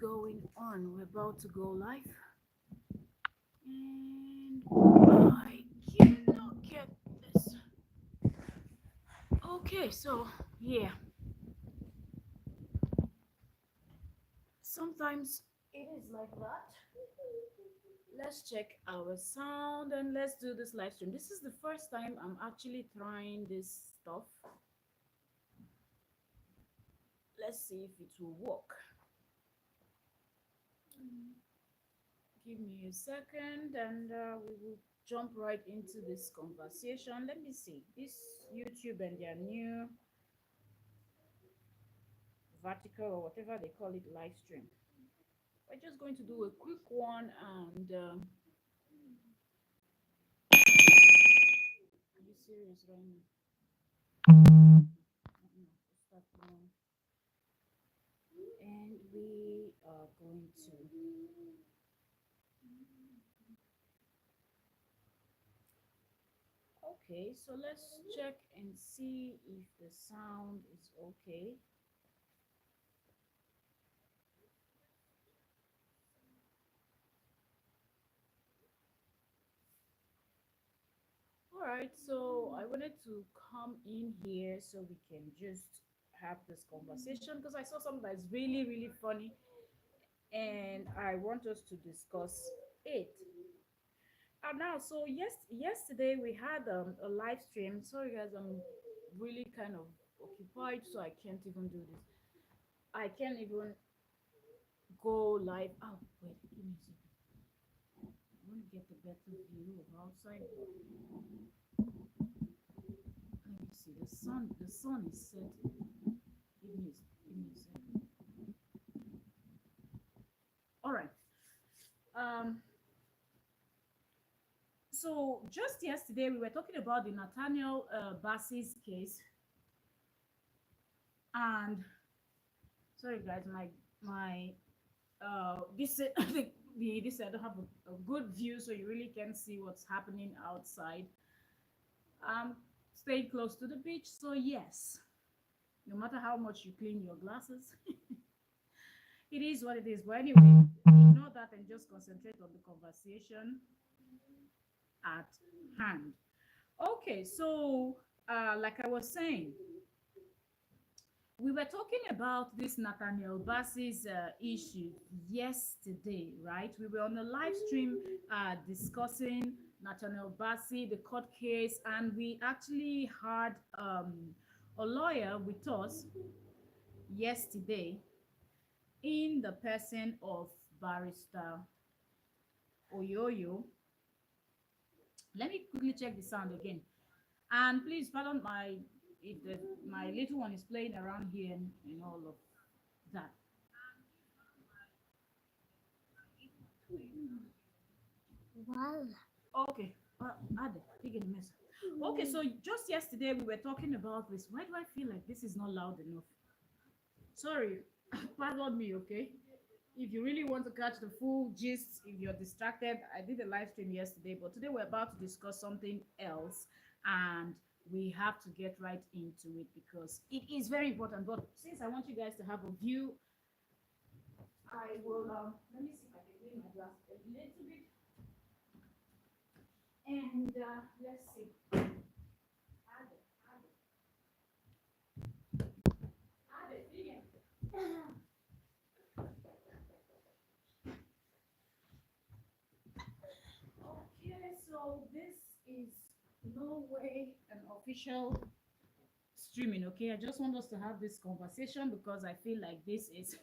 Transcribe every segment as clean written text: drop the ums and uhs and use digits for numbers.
going on? We're about to go live, and I cannot get this. Okay, so yeah, sometimes it is like that. Let's check our sound and let's do this live stream. This is the first time I'm actually trying this stuff. Let's see if it will work. Give me a second and we will jump right into this conversation. Let me see. This YouTube and their new vertical or whatever they call it live stream. We're just going to do a quick one and are you serious right now? Start now. And we are going to okay, so let's check and see if the sound is okay. All right, so I wanted to come in here so we can just have this conversation because I saw something that's really, really funny and I want us to discuss it. Now, so yesterday we had a live stream. Sorry, guys, I'm really kind of occupied, so I can't even do this. I can't even go live. Oh, wait, give me a second. I want to get a better view of outside. Let me see. The sun is setting. Give me a second. All right. Um. So just yesterday we were talking about the Nathaniel Bassey's case, and sorry guys, my this this I don't have a good view, so you really can't see what's happening outside. I'm staying close to the beach, so yes, no matter how much you clean your glasses, it is what it is. But anyway, ignore that and just concentrate on the conversation at hand. Okay, so like I was saying, we were talking about this Nathaniel Bassey's issue yesterday, right? We were on a live stream discussing Nathaniel Bassey, the court case, and we actually had a lawyer with us yesterday in the person of Barrister Oyoyo. Let me quickly check the sound again. And please pardon my if the, my little one is playing around here and all of that. Wow. Okay, Ade, big in the mess. Okay, so just yesterday we were talking about this. Why do I feel like this is not loud enough? Sorry, pardon me, okay? If you really want to catch the full gist, if you're distracted, I did a live stream yesterday, but today we're about to discuss something else and we have to get right into it because it is very important. But since I want you guys to have a view, I will let me see if I can clean my glass a little bit and let's see. Add it, add it, add it, again. Okay, so this is no way an official streaming, okay? I just want us to have this conversation because I feel like this is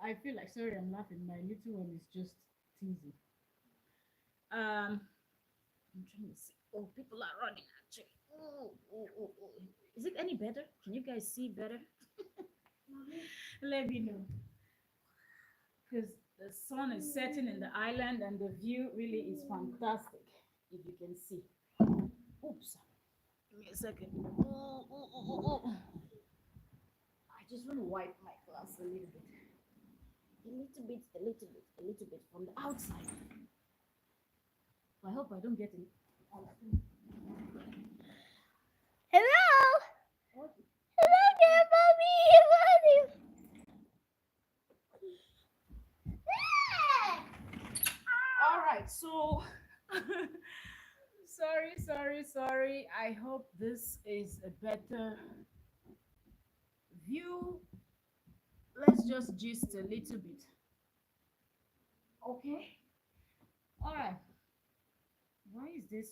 I feel like sorry I'm laughing. My little one is just teasing. I'm trying to see. Oh, people are running actually. Oh. Is it any better? Can you guys see better? Let me know. Because the sun is setting in the island and the view really is fantastic if you can see. Oops. Give me a second. Oh. I just want to wipe my glass a little bit. A little bit from the outside. I hope I don't get it on screen. Hello. Okay. Hello there, mommy. sorry. I hope this is a better view. Let's just gist a little bit. Okay. All right. Why is this?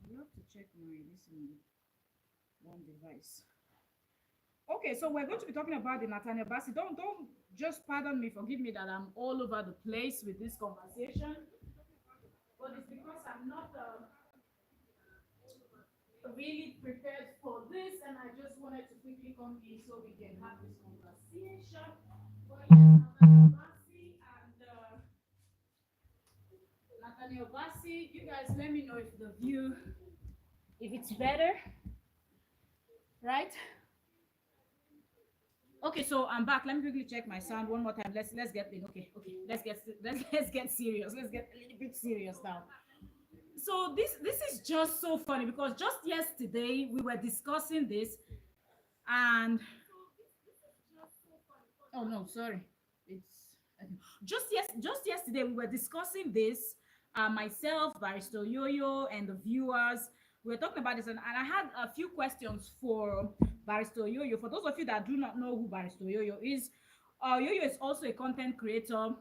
I have to check my this in one device. Okay, so we're going to be talking about the Nathaniel Bassi. Don't just pardon me, forgive me that I'm all over the place with this conversation, but it's because I'm not really prepared for this, and I just wanted to quickly come in so we can have this conversation. But yes, Nathaniel Bassi and Nathaniel Bassi, you guys let me know if the view, if it's better, right? Okay, so I'm back. Let me quickly check my sound one more time. Let's get in. Okay. Let's get serious. Let's get a little bit serious now. So this is just so funny because just yesterday we were discussing this, and oh no, sorry, it's just yesterday we were discussing this. Myself, Barrister Yo-Yo, and the viewers. We were talking about this, and I had a few questions for Barrister Yo-Yo. For those of you that do not know who Barrister Yo-Yo is, Yo-Yo is also a content creator.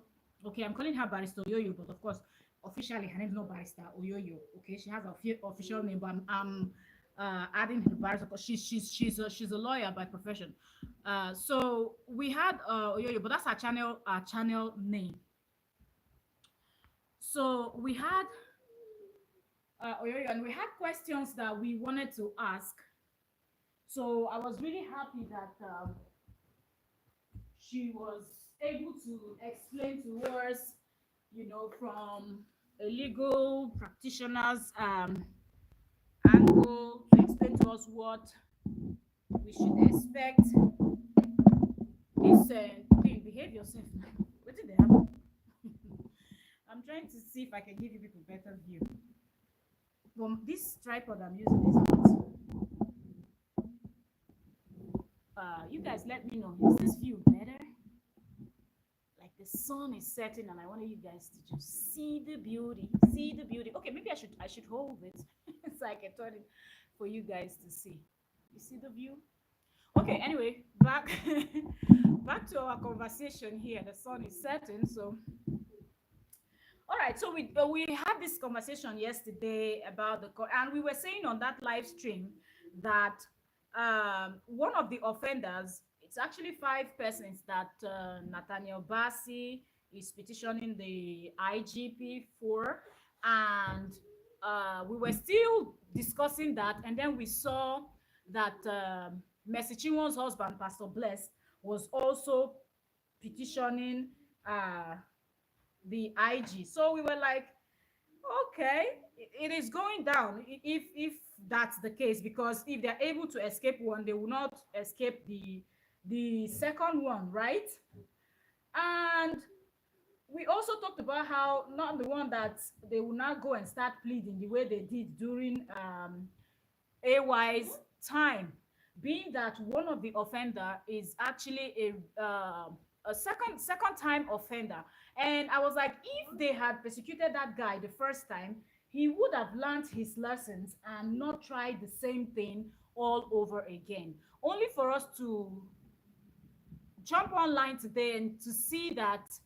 Okay, I'm calling her Barrister Yo-Yo, but of course, officially her name is not Barrister Yo-Yo. Okay, she has a official name, but I'm adding the barrister because she's a lawyer by profession. So we had Yo-Yo, but that's our channel name. So we had Oyoyo, and we had questions that we wanted to ask. So I was really happy that she was able to explain to us, from a legal practitioner's angle, to explain to us what we should expect. This thing, behave yourself now. What did they happen? I'm trying to see if I can give you people better view. But this tripod I'm using is not. You guys let me know. Is this view better? Like the sun is setting, and I wanted you guys to just see the beauty. See the beauty. Okay, maybe I should hold it so I can turn it for you guys to see. You see the view? Okay. Anyway, back back to our conversation here. The sun is setting, so all right, so we had this conversation yesterday about and we were saying on that live stream that one of the offenders, it's actually five persons that Nathaniel Bassi is petitioning the IGP for, and we were still discussing that, and then we saw that Mercy Chinwo's husband, Pastor Bless, was also petitioning the IG. So we were like, okay, it is going down if that's the case, because if they're able to escape one, they will not escape the second one, right? And we also talked about how not the one that they will not go and start pleading the way they did during AY's time, being that one of the offender is actually a second time offender. And I was like, if they had persecuted that guy the first time, he would have learned his lessons and not tried the same thing all over again. Only for us to jump online today and to see that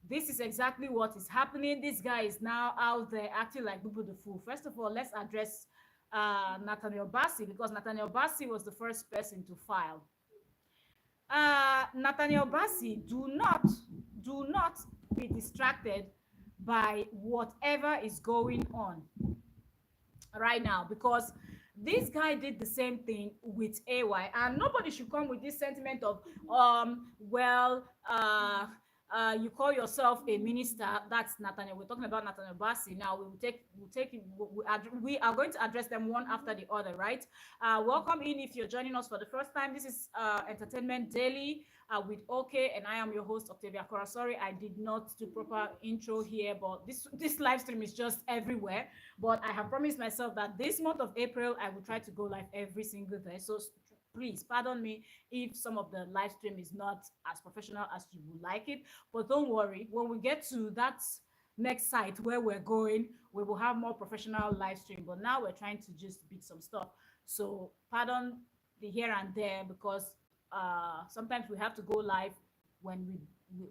this is exactly what is happening. This guy is now out there acting like Bubu the Fool. First of all, let's address Nathaniel Bassi, because Nathaniel Bassi was the first person to file. Nathaniel Bassi, do not be distracted by whatever is going on right now, because this guy did the same thing with AY, and nobody should come with this sentiment of well, you call yourself a minister. That's Nathaniel. We're talking about Nathaniel Bassi now. We are going to address them one after the other, right? Welcome in if you're joining us for the first time. This is Entertainment Daily with OK, and I am your host, Octavia Cora. Sorry, I did not do proper intro here, but this live stream is just everywhere. But I have promised myself that this month of April, I will try to go live every single day. So please pardon me if some of the live stream is not as professional as you would like it, but don't worry, when we get to that next site where we're going, we will have more professional live stream. But now we're trying to just beat some stuff. So pardon the here and there, because sometimes we have to go live when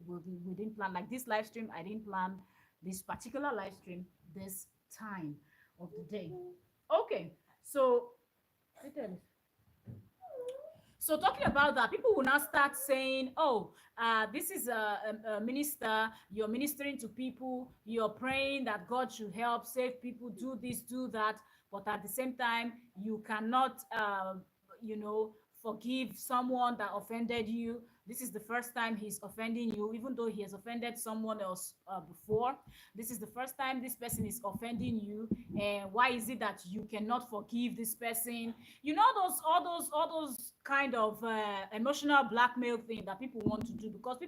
we didn't plan. Like this live stream, I didn't plan this particular live stream this time of the day. Okay, so so talking about that, people will now start saying, "Oh, this is a minister. You're ministering to people. You're praying that God should help save people. Do this, do that. But at the same time, you cannot, you know, forgive someone that offended you. This is the first time he's offending you, even though he has offended someone else before. This is the first time this person is offending you. And why is it that you cannot forgive this person? You know, all those kind of emotional blackmail thing that people want to do, because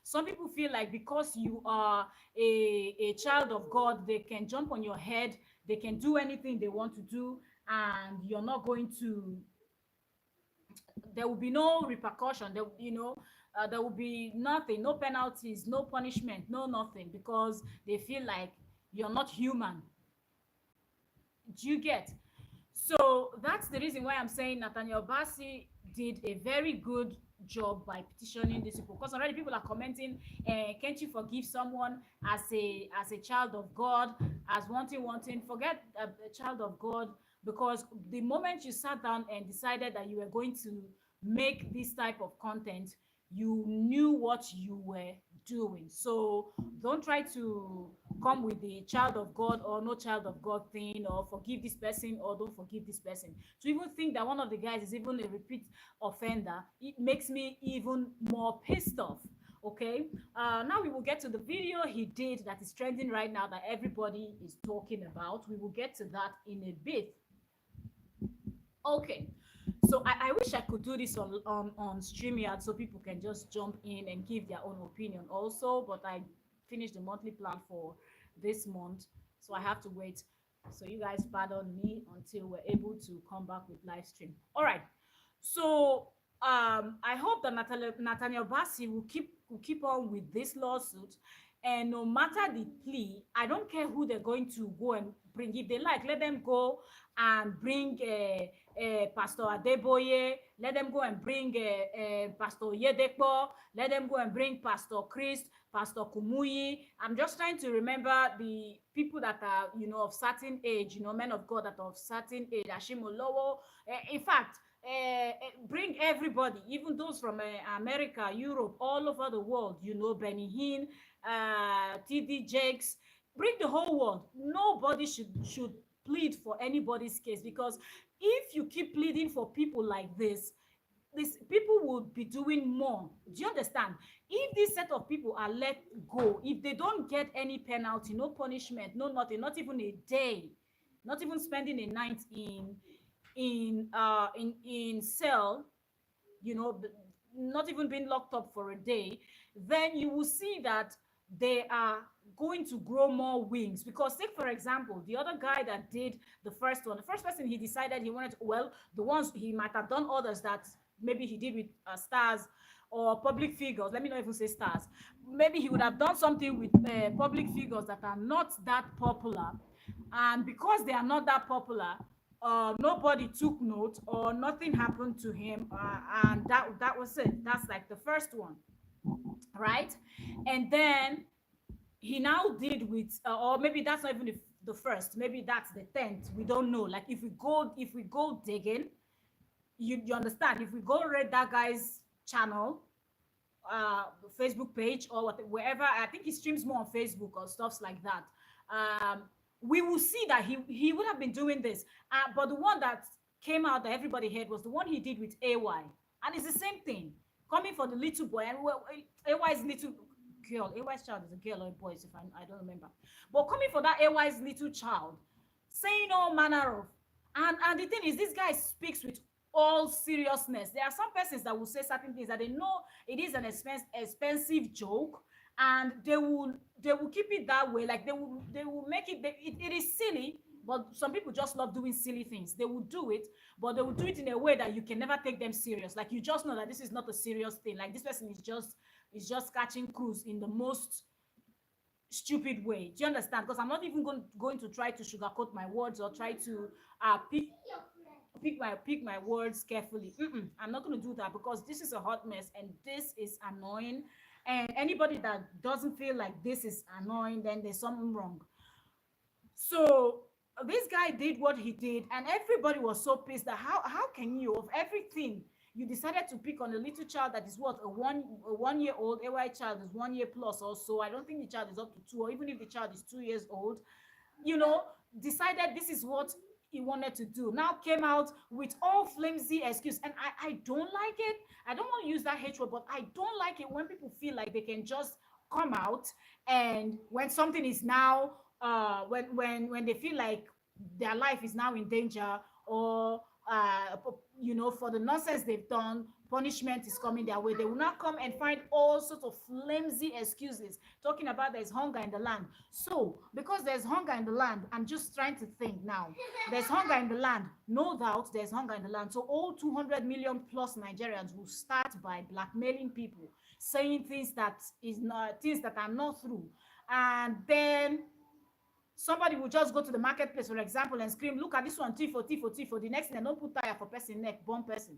some people feel like because you are a child of God, they can jump on your head, they can do anything they want to do, and you're not going to, there will be no repercussion. There, there will be nothing, no penalties, no punishment, no nothing, because they feel like you're not human. Do you get? So that's the reason why I'm saying Nathaniel Bassi did a very good job by petitioning these people, because already people are commenting, can't you forgive someone as a child of God, as wanting, forget a child of God, because the moment you sat down and decided that you were going to make this type of content, you knew what you were doing. So don't try to come with the child of God or no child of God thing, or forgive this person or don't forgive this person. To even think that one of the guys is even a repeat offender, it makes me even more pissed off. Okay, now we will get to the video he did that is trending right now that everybody is talking about. We will get to that in a bit. Okay, so I wish I could do this on StreamYard so people can just jump in and give their own opinion also, but I finished the monthly plan for this month, so I have to wait. So you guys pardon me until we're able to come back with live stream. All right. So I hope that Nathaniel Bassi will keep on with this lawsuit, and no matter the plea, I don't care who they're going to go and bring. If they like, let them go and bring Pastor Adeboye. Let them go and bring Pastor Yedepo. Let them go and bring Pastor Christ, Pastor Kumuyi. I'm just trying to remember the people that are, of certain age, men of God that are of certain age. Ashimolowo. In fact, bring everybody, even those from America, Europe, all over the world, Benny Hinn, TD Jakes, bring the whole world. Nobody should plead for anybody's case, because if you keep pleading for people like this, these people will be doing more. Do you understand? If this set of people are let go, if they don't get any penalty, no punishment, no nothing, not even a day, not even spending a night in cell, not even being locked up for a day, then you will see that they are going to grow more wings. Because take for example the other guy that did the first one, the first person, he decided he wanted to, well, the ones he might have done others that maybe he did with stars or public figures. Let me not even say stars. Maybe he would have done something with public figures that are not that popular, and because they are not that popular, nobody took note or nothing happened to him, and that was it. That's like the first one, right? And then he now did with, or maybe that's not even the first, maybe that's the 10th, we don't know. Like if we go digging, you understand, if we go read that guy's channel, Facebook page or wherever, I think he streams more on Facebook or stuffs like that, we will see that he would have been doing this, but the one that came out that everybody heard was the one he did with AY, and it's the same thing, coming for the little boy. And well, AY's little girl, AY's child is a girl or a boy, if I don't remember, but coming for that AY's little child, saying all manner of, and the thing is, this guy speaks with all seriousness. There are some persons that will say certain things that they know it is an expensive joke, and they will keep it that way. Like they will make it, it is silly, but some people just love doing silly things. They will do it, but they will do it in a way that you can never take them serious. Like you just know that this is not a serious thing. Like this person is just catching cruise in the most stupid way. Do you understand? Because I'm not even going to try to sugarcoat my words or try to pick my words carefully. I'm not going to do that because this is a hot mess and this is annoying. And anybody that doesn't feel like this is annoying, then there's something wrong. So this guy did what he did, and everybody was so pissed that how can you, of everything, you decided to pick on a little child that is what, a 1 year old. A white child is 1 year plus or so. I don't think the child is up to two, or even if the child is 2 years old, you know, decided this is what he wanted to do. Now came out with all flimsy excuse, and I don't like it. I don't want to use that hate word, but I don't like it when people feel like they can just come out, and when something is now when they feel like their life is now in danger, or for the nonsense they've done, punishment is coming their way, they will not come and find all sorts of flimsy excuses talking about there's hunger in the land. So because there's hunger in the land, I'm just trying to think now, there's hunger in the land, no doubt there's hunger in the land, so all 200 million plus Nigerians will start by blackmailing people, saying things that are not true, and then somebody will just go to the marketplace, for example, and scream, look at this one, tifo, tifo, tifo. The next thing, they don't put tire for person neck, bomb person.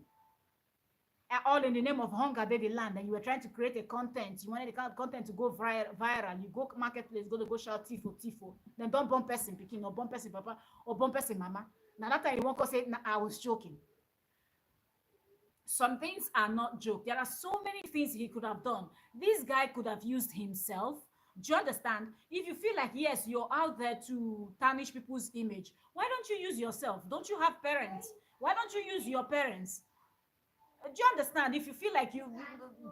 All in the name of hunger, they the land, and you were trying to create a content. You wanted the content to go viral. You go marketplace, go shout tifo, tifo. Then don't bomb person picking, or bomb person papa, or bomb person mama. Now that time you won't go say, nah, I was joking. Some things are not joke. There are so many things he could have done. This guy could have used himself. Do you understand? If you feel like, yes, you're out there to tarnish people's image, why don't you use yourself? Don't you have parents? Why don't you use your parents? Do you understand? If you feel like you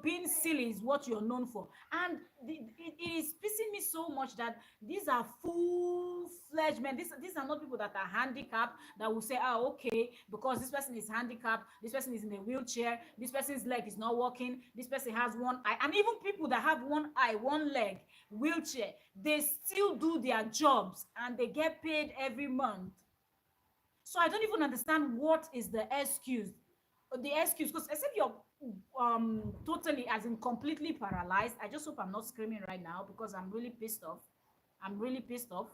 being silly is what you're known for, and it is pissing me so much that these are full-fledged men. These are not people that are handicapped that will say, oh, okay, because this person is handicapped, this person is in a wheelchair, this person's leg is not working, this person has one eye, and even people that have one eye, one leg, wheelchair, they still do their jobs and they get paid every month. So I don't even understand what is the excuse, because except you're totally, as in completely paralyzed. I just hope I'm not screaming right now because I'm really pissed off. I'm really pissed off,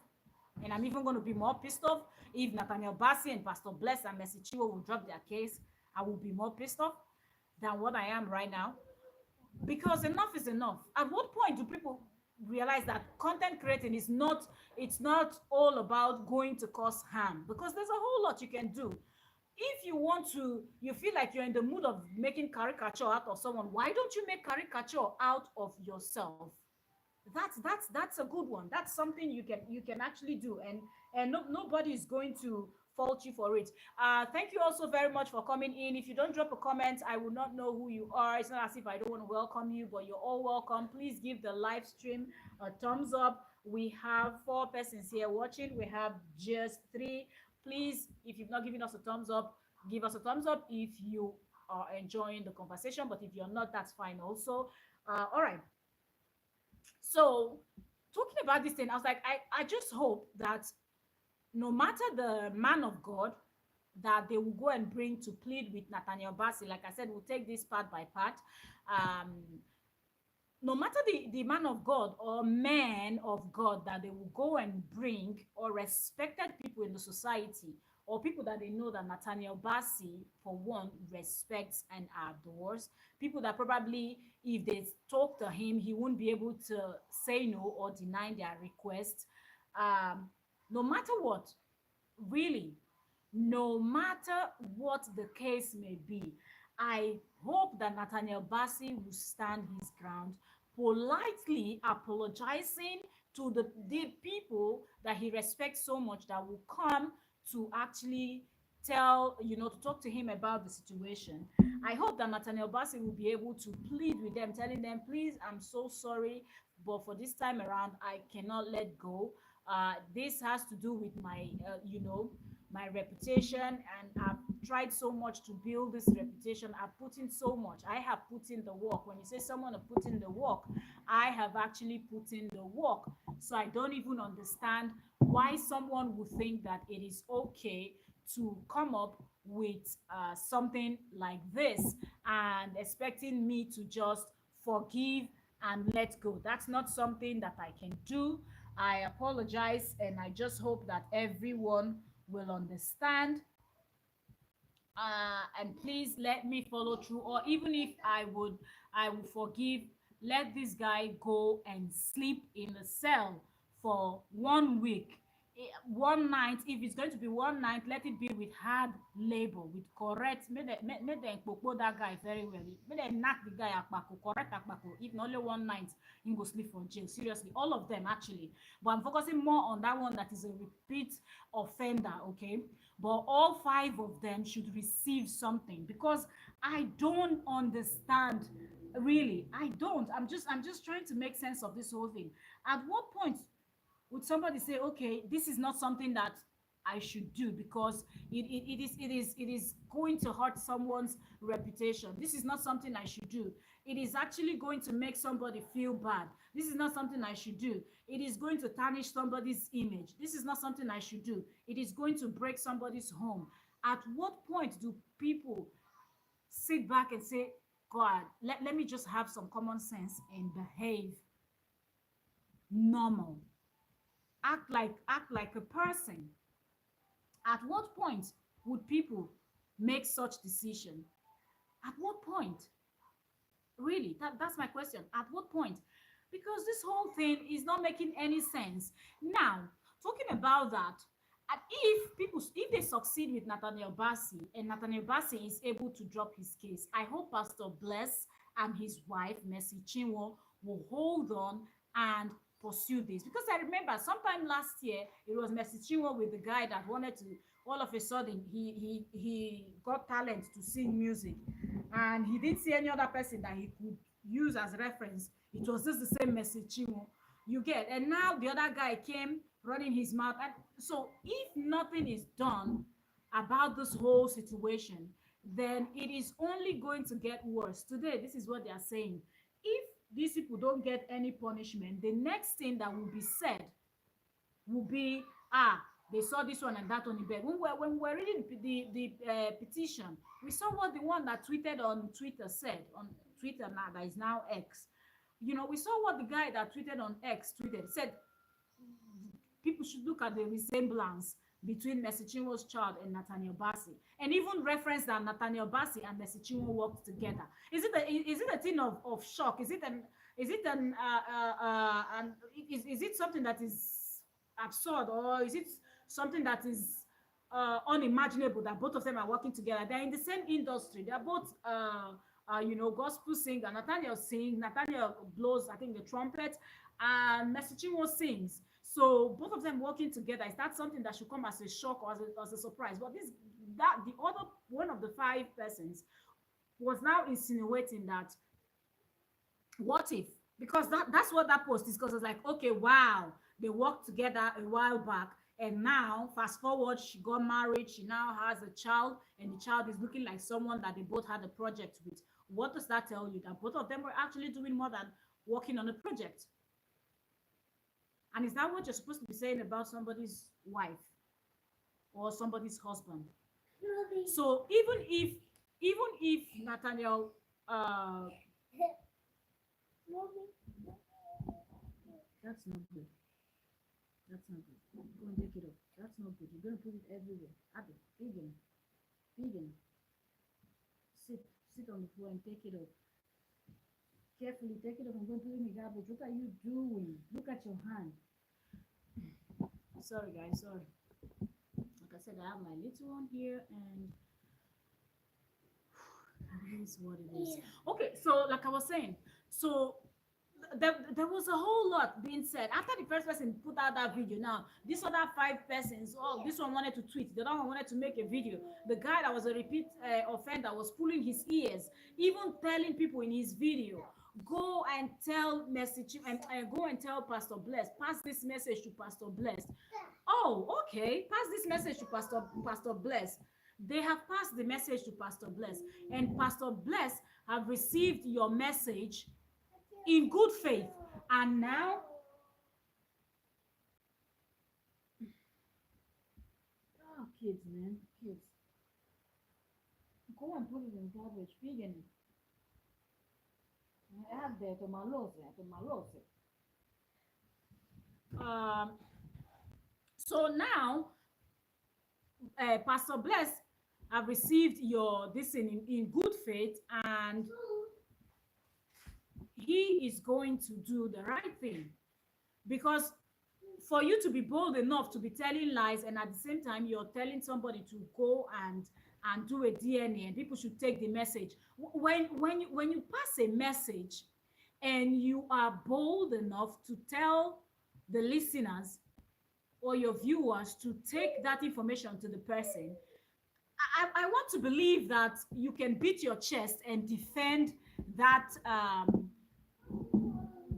and I'm even going to be more pissed off if Nathaniel Bassi and Pastor Bless and Mercy Chiwo will drop their case. I will be more pissed off than what I am right now, because enough is enough. At what point do people realize that content creating is not, it's not all about going to cause harm? Because there's a whole lot you can do. If you want to, you feel like you're in the mood of making caricature out of someone, why don't you make caricature out of yourself? That's a good one. That's something you can actually do, and nobody is going to fault you for it. Thank you also very much for coming in. If you don't drop a comment, I will not know who you are. It's not as if I don't want to welcome you, but you're all welcome. Please give the live stream a thumbs up. We have 4 persons here watching. We have just 3. Please, if you've not given us a thumbs up, give us a thumbs up if you are enjoying the conversation. But if you're not, that's fine also. All right. So talking about this thing, I was like, I just hope that no matter the man of God that they will go and bring to plead with Nathaniel Bassi, like I said, we'll take this part by part. Um, no matter the man of God or man of God that they will go and bring, or respected people in the society, or people that they know that Nathaniel Bassi, for one, respects and adores, people that probably, if they talk to him, he won't be able to say no or deny their request. No matter what, really, no matter what the case may be, I hope that Nathaniel Bassi will stand his ground, politely apologizing to the people that he respects so much, that will come to actually to talk to him about the situation. I hope that Nathaniel Bassi will be able to plead with them, telling them, please, I'm so sorry, but for this time around, I cannot let go. This has to do with my reputation, and I've tried so much to build this reputation. I've put in so much. I have put in the work. When you say someone have put in the work, I have actually put in the work. So I don't even understand why someone would think that it is okay to come up with something like this and expecting me to just forgive and let go. That's not something that I can do. I apologize, and I just hope that everyone will understand, and please let me follow through. Or even if I will forgive, let this guy go and sleep in a cell for 1 week. 1 night, if it's going to be 1 night, let it be with hard labor, with correct, make dem kpokpo that guy very well, make dem knack the guy akpako, correct akpako. If na only 1 night him go sleep for jail, seriously, all of them actually, but I'm focusing more on that one that is a repeat offender. Okay, but all five of them should receive something, because I don't understand, really. I don't. I'm just trying to make sense of this whole thing. At what point would somebody say, okay, this is not something that I should do, because it is going to hurt someone's reputation. This is not something I should do. It is actually going to make somebody feel bad. This is not something I should do. It is going to tarnish somebody's image. This is not something I should do. It is going to break somebody's home. At what point do people sit back and say, God, let me just have some common sense and behave normal, act like a person? At what point would people make such decision? At what point? Really, that's my question. At what point? Because this whole thing is not making any sense. Now, talking about that, and if they succeed with Nathaniel Bassi, and Nathaniel Bassi is able to drop his case, I hope Pastor Bless and his wife Mercy Chinwo will hold on and pursue this. Because I remember sometime last year it was Mercy Chinwo with the guy that wanted to, all of a sudden he got talent to sing music, and he didn't see any other person that he could use as reference. It was just the same message Chinwo, you get. And now the other guy came running his mouth. And so if nothing is done about this whole situation, then it is only going to get worse. Today, this is what they are saying: if these people don't get any punishment, the next thing that will be said will be, they saw this one and that one in bed. When we're reading the petition, we saw what the one that tweeted on Twitter said, on Twitter now, that is now X. We saw what the guy that tweeted on X tweeted. Said people should look at the resemblance between Mercy Chinwo's child and Nathaniel Bassi, and even reference that Nathaniel Bassi and Mercy Chinwo worked together. Is it a thing of shock? Is it something that is absurd, or is it something that is unimaginable that both of them are working together? They're in the same industry. They're both gospel singer. Nathaniel blows, I think, the trumpet, and Mercy Chinwo sings. So both of them working together, is that something that should come as a shock or as a surprise? But the other one of the five persons was now insinuating that, what if, because that's what that post is, because it's like, okay, wow, they worked together a while back, and now fast forward, she got married, she now has a child, and the child is looking like someone that they both had a project with. What does that tell you? That both of them were actually doing more than working on a project? And is that what you're supposed to be saying about somebody's wife or somebody's husband? So even if Nathaniel, that's not good. That's not good. Go and take it off. That's not good. You're gonna put it everywhere. Abby, vegan, vegan. Sit on the floor and take it off. Carefully take it off and go and put it in the garbage. What are you doing? Look at your hand. Sorry guys, sorry. Like I said, I have my little one here, and that is what it is. Okay, so like I was saying, so there was a whole lot being said after the first person put out that video. Now this other five persons, this one wanted to tweet, the other one wanted to make a video. The guy that was a repeat offender was pulling his ears, even telling people in his video, go and tell message and go and tell Pastor Bless, pass this message to Pastor Bless. Oh, okay, pass this message to Pastor Bless. They have passed the message to Pastor Bless, and Pastor Bless have received your message in good faith. And now, kids, man, kids, go and put it in garbage, vegan. Um, so now, Pastor Bless have received your this in good faith, and he is going to do the right thing, because for you to be bold enough to be telling lies, and at the same time you're telling somebody to go and do a DNA and people should take the message. When you pass a message and you are bold enough to tell the listeners or your viewers to take that information to the person, I want to believe that you can beat your chest and defend that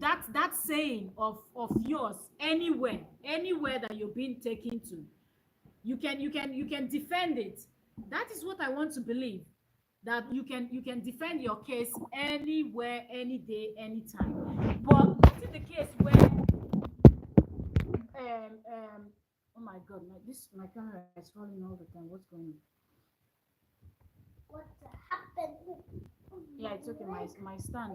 that saying of yours anywhere that you're being taken to. You can defend it. That is what I want to believe, that you can defend your case anywhere, any day, anytime. But not in the case where oh my god, my camera is falling all the time. What's going on? What happened? Yeah, it's okay. My stand.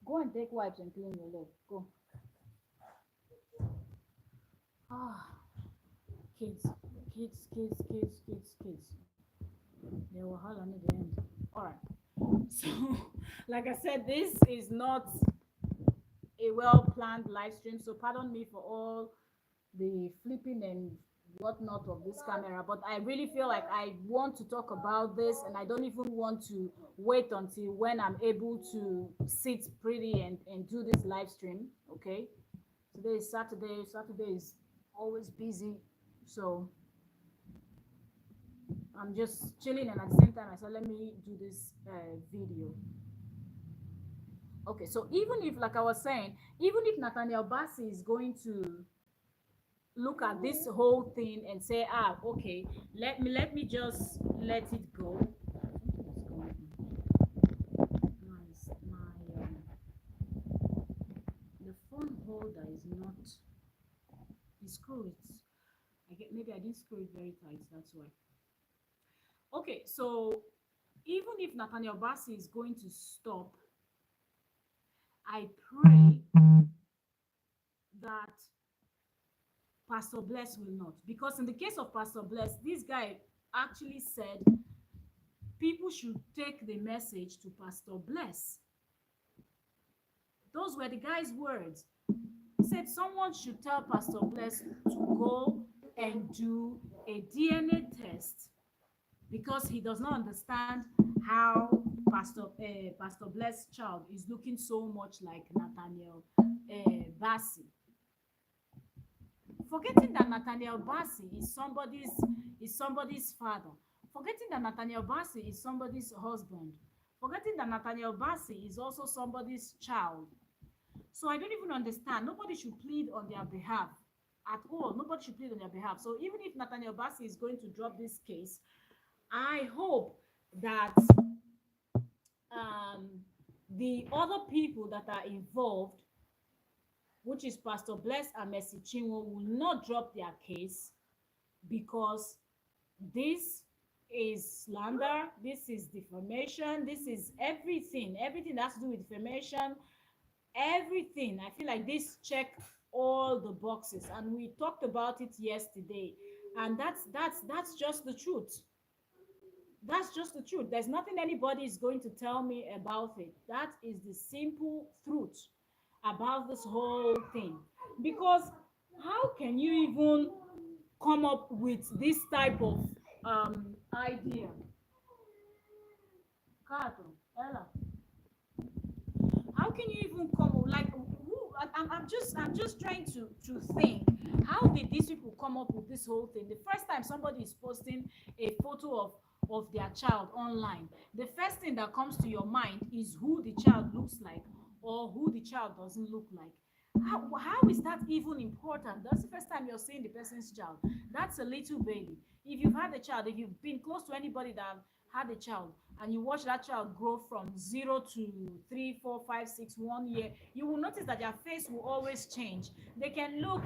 Go and take wipes and clean your leg. Go. Ah, kids, kids. They will holler at the end. All right. So, like I said, this is not a well planned live stream. So, pardon me for all the flipping and whatnot of this camera, but I really feel like I want to talk about this, and I don't even want to wait until when I'm able to sit pretty and do this live stream. Okay, today is Saturday. Saturday is always busy, so I'm just chilling, and at the same time I said let me do this video. Okay, so even if, like I was saying, even if Nathaniel Bassi is going to look at this whole thing and say, okay, let me just let it go. The phone holder is not, the screw it. Maybe I didn't screw it very tight, that's why. Okay, so even if Nathaniel Bassi is going to stop, I pray that Pastor Bless will not. Because in the case of Pastor Bless, this guy actually said people should take the message to Pastor Bless. Those were the guy's words. He said someone should tell Pastor Bless to go and do a DNA test, because he does not understand how Pastor Bless' child is looking so much like Nathaniel Bassi. Forgetting that Nathaniel Bassi is somebody's father. Forgetting that Nathaniel Bassi is somebody's husband. Forgetting that Nathaniel Bassi is also somebody's child. So I don't even understand. Nobody should plead on their behalf at all. Nobody should plead on their behalf. So even if Nathaniel Bassi is going to drop this case, I hope that um, the other people that are involved, which is Pastor Bless and Mercy Chinwo, will not drop their case, because this is slander, this is defamation, this is everything that has to do with defamation, everything. I feel like this check all the boxes, and we talked about it yesterday, and that's just the truth. That's just the truth. There's nothing anybody is going to tell me about it. That is the simple truth about this whole thing. Because how can you even come up with this type of idea? Kato, Ella, how can you even come like who? I'm just trying to think. How did these people come up with this whole thing? The first time somebody is posting a photo of their child online, the first thing that comes to your mind is who the child looks like or who the child doesn't look like. How is that even important? That's the first time you're seeing the person's child. That's a little baby. If you've had a child, if you've been close to anybody that had a child, and you watch that child grow from 0 to 3, 4, 5, 6, 1 year, you will notice that their face will always change. They can look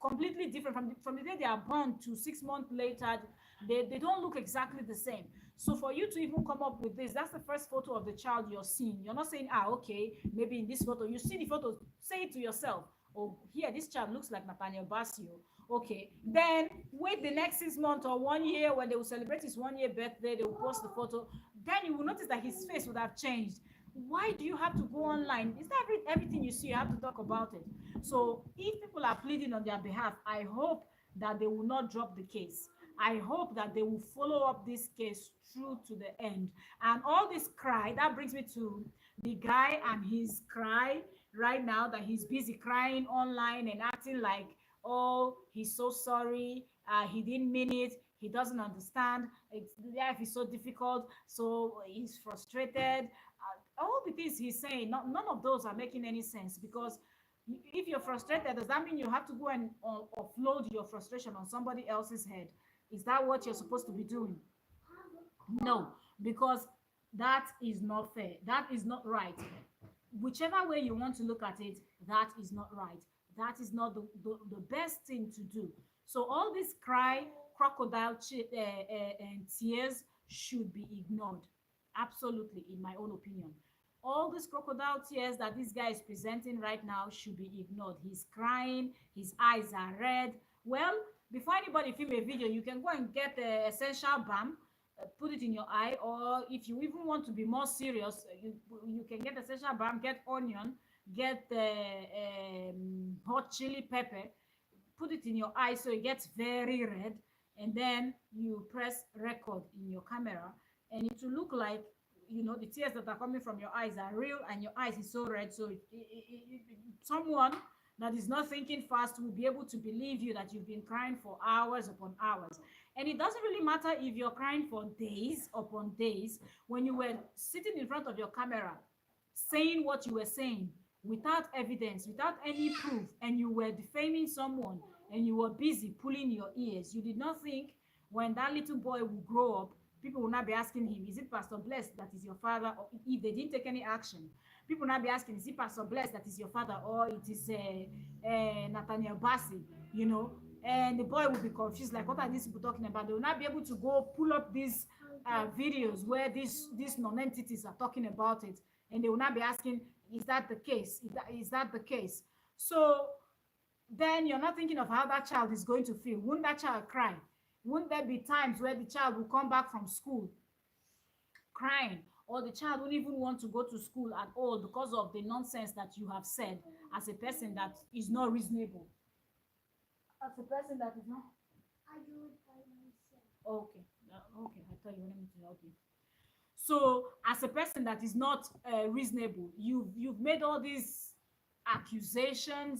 completely different from the day they are born to 6 months later. They don't look exactly the same. So for you to even come up with this, that's the first photo of the child you're seeing. You're not saying, okay, maybe in this photo, you see the photo, say it to yourself, oh, here, this child looks like Nathaniel Basio. Okay, then wait the next 6 months or 1 year when they will celebrate his 1 year birthday, they will post the photo. Then you will notice that his face would have changed. Why do you have to go online? Is that everything you see? You have to talk about it. So if people are pleading on their behalf, I hope that they will not drop the case. I hope that they will follow up this case through to the end. And all this cry, that brings me to the guy and his cry right now, that he's busy crying online and acting like, oh, he's so sorry, he didn't mean it, he doesn't understand, life is so difficult, so he's frustrated. All the things he's saying, none of those are making any sense, because if you're frustrated, does that mean you have to go and offload your frustration on somebody else's head? Is that what you're supposed to be doing? No, because that is not fair. That is not right. Whichever way you want to look at it, that is not right. That is not the best thing to do. So all this cry, crocodile and tears should be ignored. Absolutely, in my own opinion. All these crocodile tears that this guy is presenting right now should be ignored. He's crying, his eyes are red. Well, before anybody film a video, you can go and get essential balm, put it in your eye, or if you even want to be more serious, you can get essential balm, get onion, get hot chili pepper, put it in your eye so it gets very red, and then you press record in your camera, and it will look like, the tears that are coming from your eyes are real, and your eyes is so red. So someone that is not thinking fast will be able to believe you that you've been crying for hours upon hours. And it doesn't really matter if you're crying for days upon days. When you were sitting in front of your camera saying what you were saying without evidence, without any proof, and you were defaming someone, and you were busy pulling your ears, you did not think when that little boy will grow up, people will not be asking him, is it Pastor Bless that is your father? Or if they didn't take any action, people will not be asking, is it Pastor Bless that is your father, or it is Nathaniel Bassi, and the boy will be confused, like, what are these people talking about? They will not be able to go pull up these videos where these non-entities are talking about it, and they will not be asking, is that the case? Is that the case? So then you're not thinking of how that child is going to feel. Wouldn't that child cry? Wouldn't there be times where the child will come back from school crying, or the child won't even want to go to school at all because of the nonsense that you have said, as a person that is not reasonable? As a person that is not. I do it by myself. Okay. Okay, I thought you wanted me to help you. So as a person that is not reasonable, you've made all these accusations,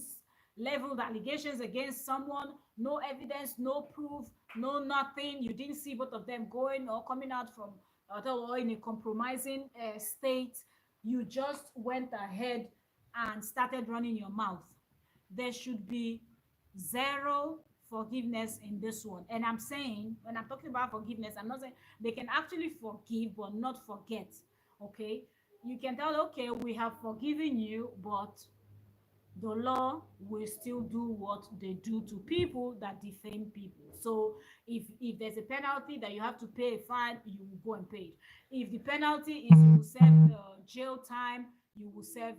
leveled allegations against someone, no evidence, no proof, no nothing. You didn't see both of them going or coming out from or in a compromising state. You just went ahead and started running your mouth. There should be zero forgiveness in this one. And I'm saying, when I'm talking about forgiveness, I'm not saying they can actually forgive but not forget. Okay, you can tell, okay, we have forgiven you, but the law will still do what they do to people that defame people. So if there's a penalty that you have to pay a fine, you will go and pay it. If the penalty is you will serve jail time, you will serve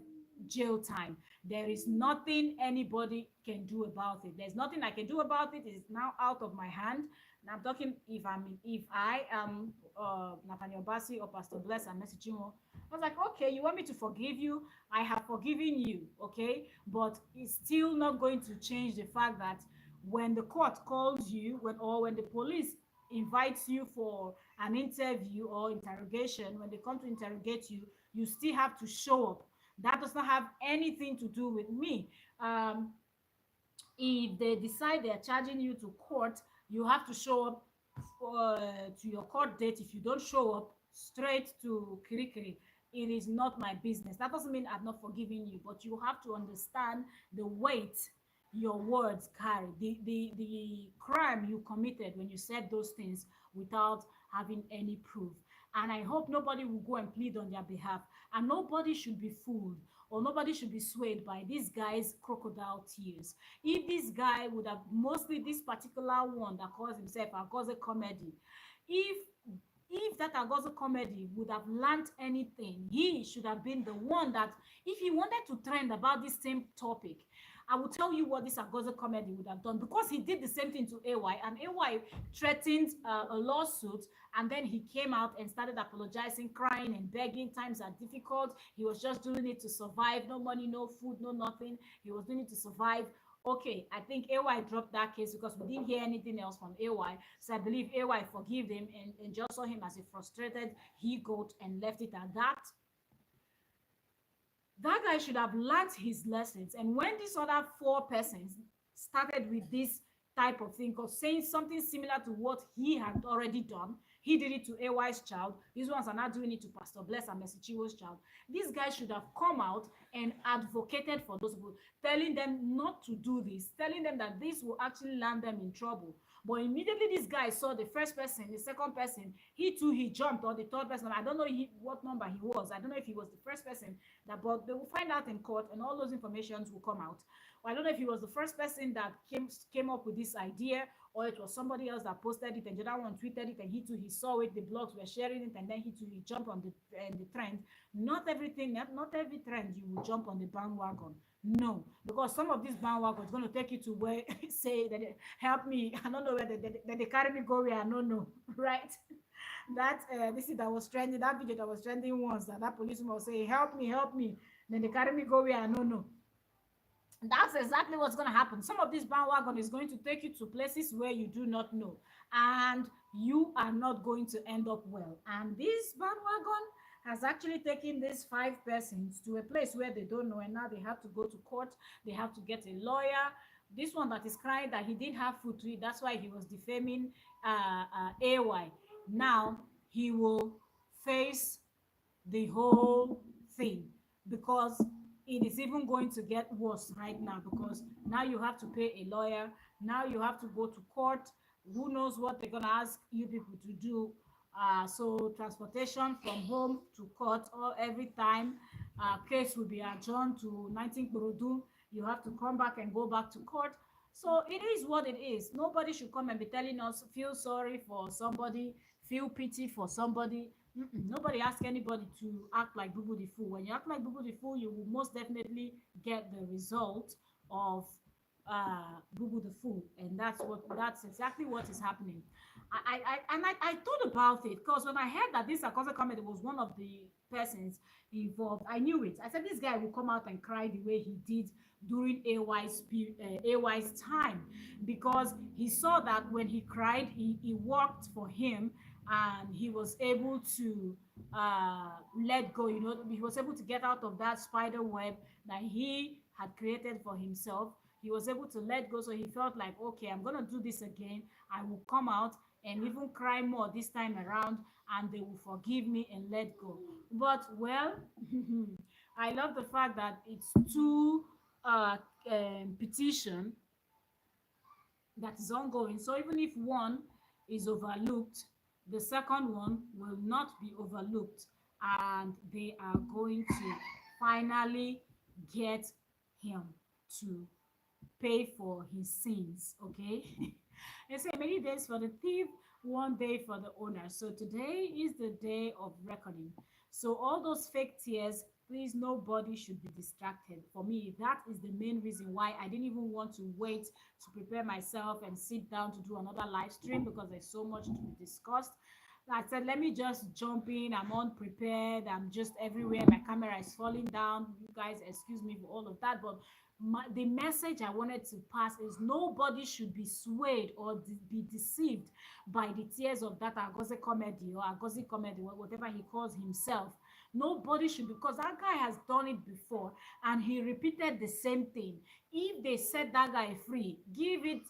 jail time. There is nothing anybody can do about it. There's nothing I can do about it. It's now out of my hand. And I'm talking, if I am Nathaniel Bassi or Pastor Bless and Messi Chinwo, I was like, okay, you want me to forgive you? I have forgiven you, okay? But it's still not going to change the fact that when the court calls you, when the police invites you for an interview or interrogation, when they come to interrogate you, you still have to show up. That does not have anything to do with me. If they decide they're charging you to court, you have to show up to your court date. If you don't show up, straight to Kirikiri. It is not my business. That doesn't mean I've not forgiven you, but you have to understand the weight your words carry, the crime you committed when you said those things without having any proof. And I hope nobody will go and plead on their behalf, and nobody should be fooled. or nobody should be swayed by this guy's crocodile tears. If this guy would have, mostly this particular one that calls himself Agoze Comedy, if that Agozo comedy would have learned anything, he should have been the one that, if he wanted to trend about this same topic, I will tell you what this Agozo comedy would have done, because he did the same thing to AY, and AY threatened a lawsuit, and then he came out and started apologizing, crying and begging. Times are difficult. He was just doing it to survive. No money, no food, no nothing. He was doing it to survive. Okay, I think AY dropped that case because we didn't hear anything else from AY. So I believe AY forgave him and just saw him as a frustrated he-goat and left it at that. That guy should have learned his lessons. And when these other four persons started with this type of thing, or saying something similar to what he had already done, he did it to AY's child. These ones are not doing it to Pastor Bless and Mercy Chiwo's child. These guys should have come out and advocated for those people, telling them not to do this, telling them that this will actually land them in trouble. But immediately this guy saw the first person, the second person, he too, he jumped, or the third person. I don't know what number he was. I don't know if he was the first person, but they will find out in court, and all those informations will come out. Or I don't know if he was the first person that came up with this idea, or it was somebody else that posted it and the other one tweeted it, and he too, he saw it, the blogs were sharing it, and then he too, he jumped on the trend. Not everything, not every trend you will jump on the bandwagon. No, because some of these bandwagon is going to take you to where say that help me. I don't know where they carry me go where I don't know, right? That this is that was trending, that video that was trending once, that policeman was saying help me, help me. Then they carry me go where I don't know. That's exactly what's going to happen. Some of this bandwagon is going to take you to places where you do not know, and you are not going to end up well. And this bandwagon has actually taken these five persons to a place where they don't know, and now they have to go to court. They have to get a lawyer. This one that is crying that he didn't have food to eat, that's why he was defaming AY. Now he will face the whole thing, because it is even going to get worse right now, because now you have to pay a lawyer. Now you have to go to court. Who knows what they're going to ask you people to do. So transportation from home to court, or every time case will be adjourned to 19 Kurudu, you have to come back and go back to court. So it is what it is. Nobody should come and be telling us feel sorry for somebody, feel pity for somebody. Nobody asks anybody to act like Bubu the Fool. When you act like Bubu the Fool, you will most definitely get the result of Bubu the Fool, and that's exactly what is happening. I thought about it, because when I heard that this Akosa comedy was one of the persons involved, I knew it. I said this guy will come out and cry the way he did during AY's time, because he saw that when he cried, he worked for him, and he was able to let go. He was able to get out of that spider web that he had created for himself. He was able to let go, so he felt like, okay, I'm gonna do this again. I will come out and even cry more this time around, and they will forgive me and let go. But well, I love the fact that it's two petition that is ongoing. So even if one is overlooked, the second one will not be overlooked, and they are going to finally get him to pay for his sins. Okay. They say many days for the thief, one day for the owner. So today is the day of reckoning. So all those fake tears, please, nobody should be distracted. For me, that is the main reason why I didn't even want to wait to prepare myself and sit down to do another live stream, because there's so much to be discussed. I said, let me just jump in. I'm unprepared. I'm just everywhere. My camera is falling down. You guys, excuse me for all of that. But the message I wanted to pass is nobody should be swayed or be deceived by the tears of that Agoze comedy, or Agoze comedy, whatever he calls himself. Nobody should, because that guy has done it before and he repeated the same thing. If they set that guy free, give it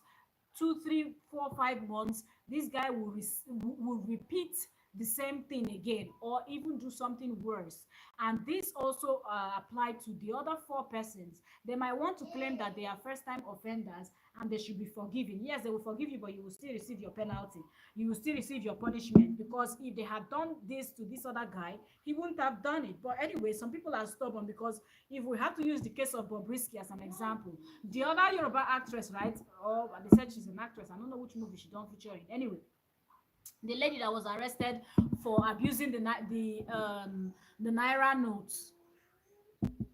2, 3, 4, 5 months, this guy will repeat the same thing again, or even do something worse. And this also applied to the other four persons. They might want to claim that they are first time offenders, and they should be forgiven. Yes, they will forgive you, but you will still receive your penalty. You will still receive your punishment, because if they had done this to this other guy, he wouldn't have done it. But anyway, some people are stubborn, because if we have to use the case of Bobrisky as an example, the other Yoruba actress, right? Oh, they said she's an actress. I don't know which movie she don't feature in. Anyway, the lady that was arrested for abusing the naira notes,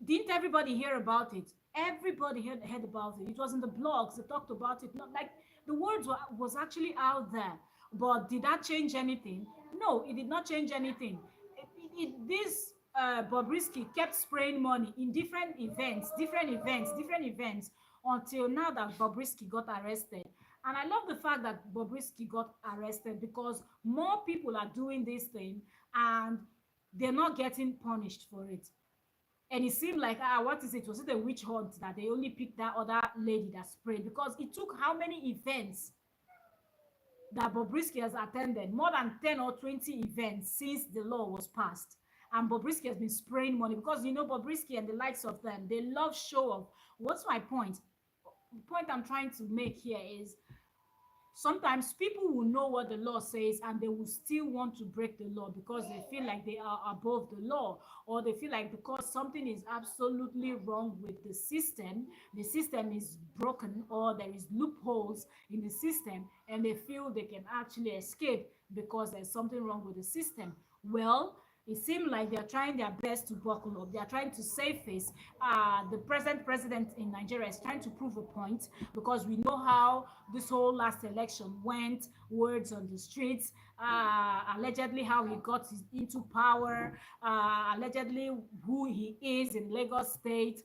didn't everybody hear about it? Everybody heard about it. It was in the blogs. They talked about it. Not like the words was actually out there. But did that change anything? No, it did not change anything. This Bobrisky kept spraying money in different events, until now that Bobrisky got arrested. And I love the fact that Bobrisky got arrested, because more people are doing this thing and they're not getting punished for it. And it seemed like, what is it? Was it a witch hunt that they only picked that other lady that sprayed? Because it took how many events that Bobrisky has attended? More than 10 or 20 events since the law was passed. And Bobrisky has been spraying money, because Bobrisky and the likes of them, they love show off. What's my point? The point I'm trying to make here is, sometimes people will know what the law says and they will still want to break the law, because they feel like they are above the law, or they feel like because something is absolutely wrong with the system is broken, or there is loopholes in the system, and they feel they can actually escape because there's something wrong with the system. Well, it seems like they are trying their best to buckle up. They are trying to save face. The present president in Nigeria is trying to prove a point, because we know how this whole last election went, words on the streets, allegedly how he got into power, allegedly who he is in Lagos State,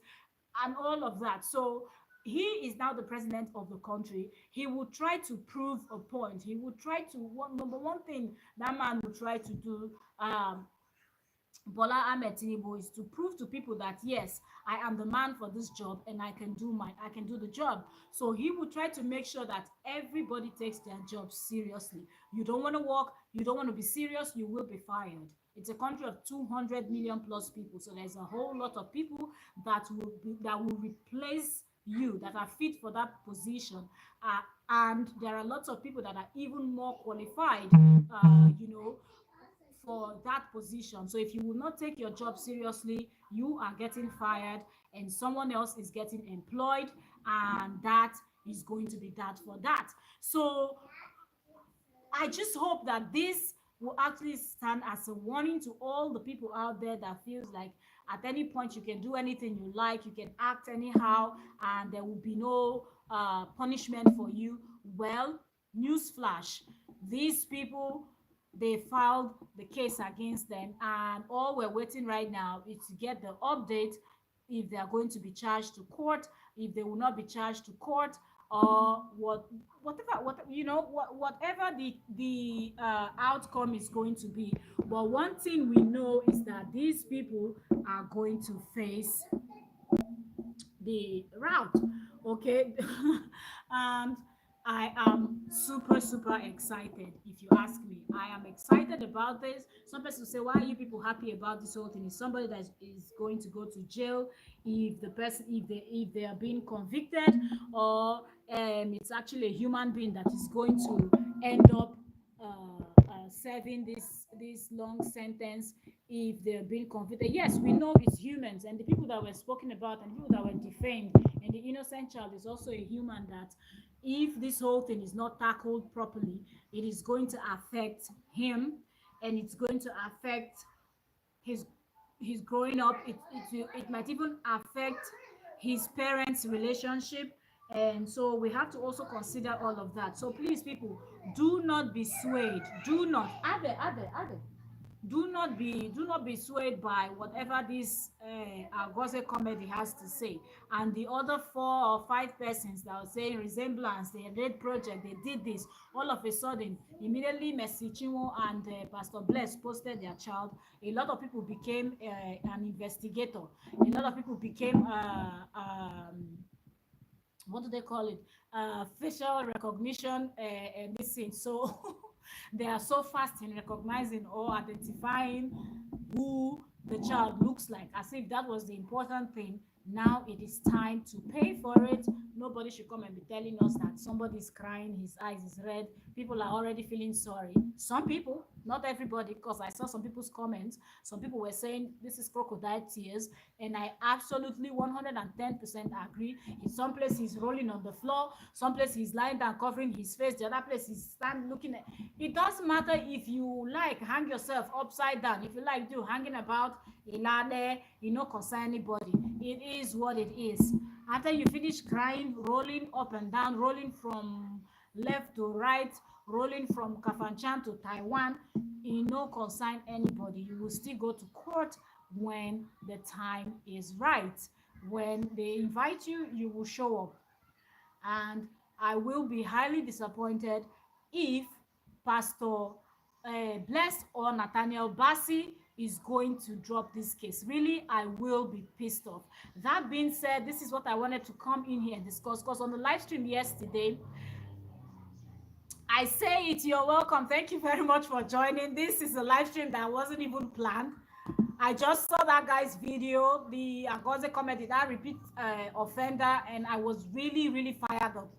and all of that. So he is now the president of the country. He will try to prove a point. He will try to, number one thing that man will try to do, Bola Ahmed Tinubu, is to prove to people that yes, I am the man for this job and I can do the job. So he will try to make sure that everybody takes their job seriously. You don't want to work, you don't want to be serious, you will be fired. It's a country of 200 million plus people, so there's a whole lot of people that will replace you, that are fit for that position, and there are lots of people that are even more qualified, for that position. So if you will not take your job seriously, you are getting fired and someone else is getting employed, and that is going to be that for that. So I just hope that this will actually stand as a warning to all the people out there that feels like at any point you can do anything you like, you can act anyhow, and there will be no punishment for you. Well, newsflash, these people, they filed the case against them, and all we're waiting right now is to get the update if they are going to be charged to court, if they will not be charged to court, or whatever the outcome is going to be. But one thing we know is that these people are going to face the route, okay? And I am super excited. If you ask me, I am excited about this. Some people say, why are you people happy about this whole thing? Is somebody that is going to go to jail if the person if they are being convicted, or it's actually a human being that is going to end up serving this long sentence if they're being convicted. Yes, we know it's humans, and the people that were spoken about and the people that were defamed, and the innocent child is also a human, that if this whole thing is not tackled properly, it is going to affect him, and it's going to affect his growing up. It might even affect his parents relationship, and so we have to also consider all of that. So please, people, do not be swayed. Do not ade do not be swayed by whatever this Agose comedy has to say. And the other 4 or 5 persons that are saying resemblance, they did project, they did this, all of a sudden, immediately Mercy Chinwo and Pastor Bless posted their child, a lot of people became an investigator. A lot of people became what do they call it, facial recognition, this thing. So they are so fast in recognizing or identifying who the child looks like, as if that was the important thing Now it is time to pay for it. Nobody should come and be telling us that somebody is crying, his eyes is red. People are already feeling sorry. Some people, not everybody, because I saw some people's comments. Some people were saying this is crocodile tears, and I absolutely 110% agree. In some place he's rolling on the floor, some place he's lying down covering his face, the other place he's stand looking at. It doesn't matter. If you like, hang yourself upside down. If you like, do hanging about ilade, you know, concern anybody. It is what it is. After you finish crying, rolling up and down, rolling from left to right, rolling from Kafanchan to Taiwan, it no concern anybody. You will still go to court when the time is right. When they invite you, you will show up. And I will be highly disappointed if Pastor Blessed or Nathaniel Bassi is going to drop this case. Really, I will be pissed off. That being said, this is what I wanted to come in here and discuss, because on the live stream yesterday, I say it, you're welcome. Thank you very much for joining. This is a live stream that wasn't even planned. I just saw that guy's video, the Agoze commented that repeat offender, and I was really, really fired up.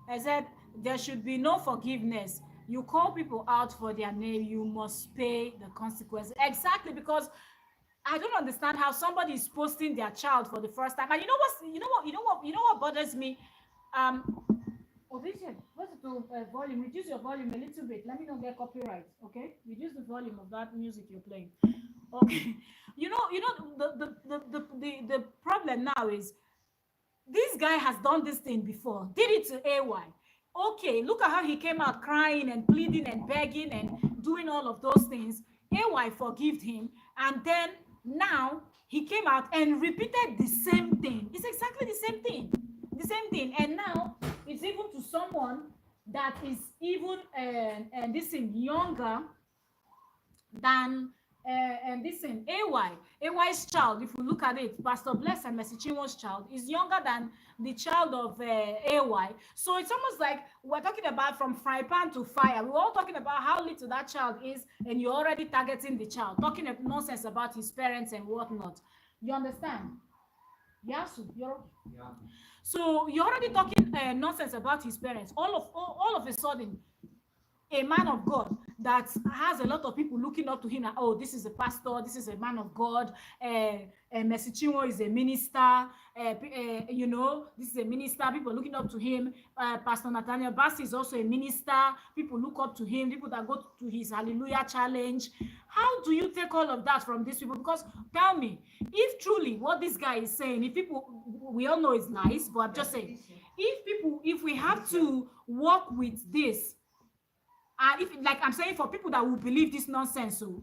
I said there should be no forgiveness. You call people out for their name, you must pay the consequences. Exactly, because I don't understand how somebody is posting their child for the first time. And you know what bothers me? Um, Audition, what's the volume? Reduce your volume a little bit. Let me not get copyright. Okay, reduce the volume of that music you're playing. Okay, the problem now is this guy has done this thing before. Did it to AY. Okay, look at how he came out crying and pleading and begging and doing all of those things. AY forgave him, and then now he came out and repeated the same thing. It's exactly the same thing. The same thing. And now it's even to someone that is even and this thing younger than and this in AY's child. If you look at it, Pastor Bless and Mercy Chinwo's child is younger than the child of AY. So it's almost like we're talking about from fry pan to fire. We're all talking about how little that child is, and you're already targeting the child, talking nonsense about his parents and whatnot. You understand? Yasu, yeah. So you're already talking nonsense about his parents. All of a sudden, a man of God that has a lot of people looking up to him, like, oh, this is a pastor, this is a man of God, Mercy Chinwo is a minister, this is a minister, people looking up to him. Pastor Nathaniel Bassi is also a minister, people look up to him, people that go to his Hallelujah Challenge. How do you take all of that from these people? Because tell me, if truly what this guy is saying, if people, we all know it's nice, but I'm just saying, if we have to work with this, if, like I'm saying, for people that will believe this nonsense, so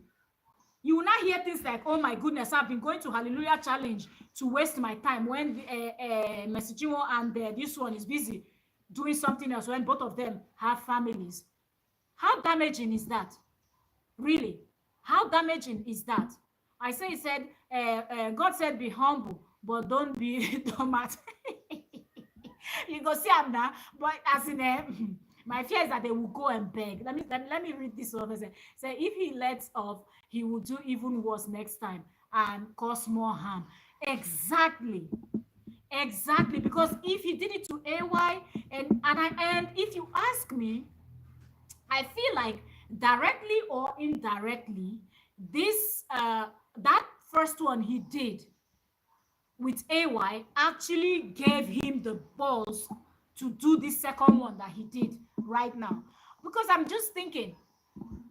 you will not hear things like, oh my goodness, I've been going to Hallelujah Challenge to waste my time when Mercy Chinwo and this one is busy doing something else, when both of them have families. How damaging is that? Really? How damaging is that? I say, he said, God said, be humble, but don't be dumb. You go see him now, but as in my fear is that they will go and beg. Let me read this over. Say, if he lets off, he will do even worse next time and cause more harm. Exactly. Because if he did it to AY, and if you ask me, I feel like directly or indirectly, this that first one he did with AY actually gave him the balls to do this second one that he did right now. Because I'm just thinking,